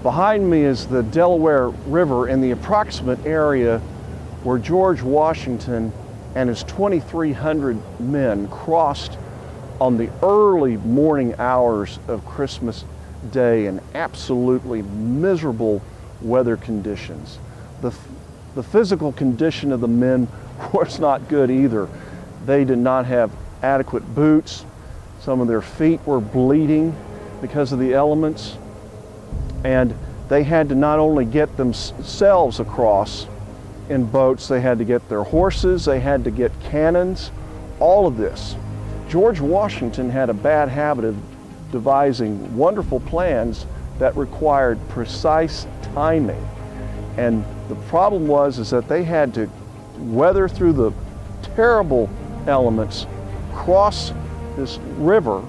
Behind me is the Delaware River in the approximate area where George Washington and his 2,300 men crossed on the early morning hours of Christmas Day in absolutely miserable weather conditions. The physical condition of the men was not good either. They did not have adequate boots. Some of their feet were bleeding because of the elements. And they had to not only get themselves across in boats, they had to get their horses, they had to get cannons, all of this. George Washington had a bad habit of devising wonderful plans that required precise timing. And the problem is that they had to weather through the terrible elements, cross this river,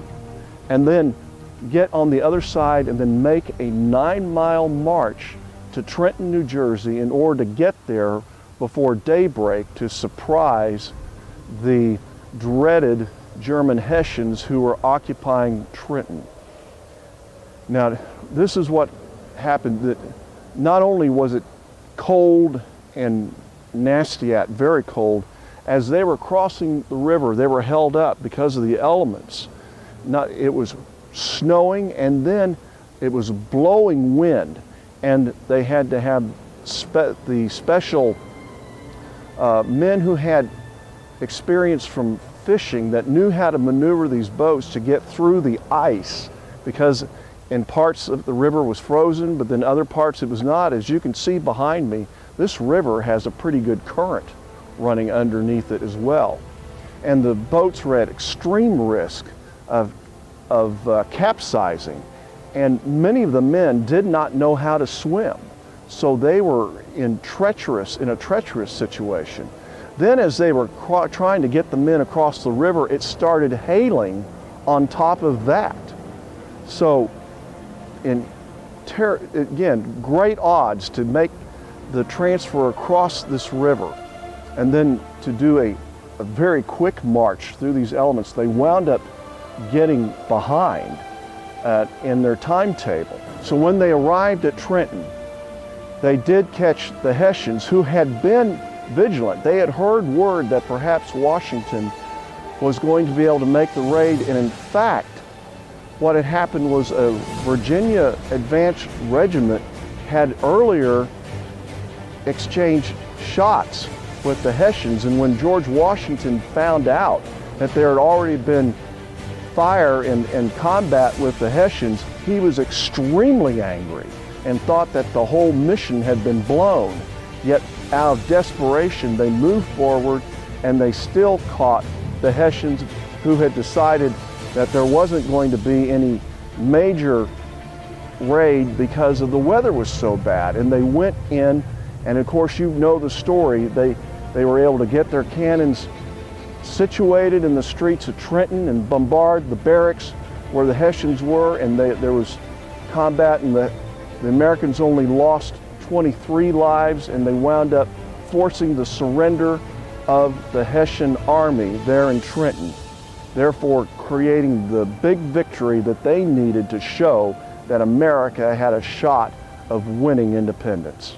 and then get on the other side and then make a 9-mile march to Trenton, New Jersey in order to get there before daybreak to surprise the dreaded German Hessians who were occupying Trenton. Now, this is what happened. That not only was it cold and nasty, very cold, as they were crossing the river, they were held up because of the elements. It was snowing, and then it was blowing wind, and they had to have the special men who had experience from fishing that knew how to maneuver these boats to get through the ice, because in parts of the river was frozen, but then other parts it was not. As you can see behind me, this river has a pretty good current running underneath it as well. And the boats were at extreme risk of capsizing, and many of the men did not know how to swim, so they were in a treacherous situation. Then as they were trying to get the men across the river, it started hailing on top of that. So again, great odds to make the transfer across this river, and then to do a very quick march through these elements. They wound up getting behind in their timetable. So when they arrived at Trenton, they did catch the Hessians, who had been vigilant. They had heard word that perhaps Washington was going to be able to make the raid, and in fact, what had happened was a Virginia advanced regiment had earlier exchanged shots with the Hessians, and when George Washington found out that there had already been fire and combat with the Hessians, he was extremely angry and thought that the whole mission had been blown. Yet out of desperation, they moved forward, and they still caught the Hessians, who had decided that there wasn't going to be any major raid because of the weather was so bad. And they went in, and of course you know the story, they were able to get their cannons situated in the streets of Trenton and bombard the barracks where the Hessians were, and there was combat, and the Americans only lost 23 lives, and they wound up forcing the surrender of the Hessian army there in Trenton, therefore creating the big victory that they needed to show that America had a shot of winning independence.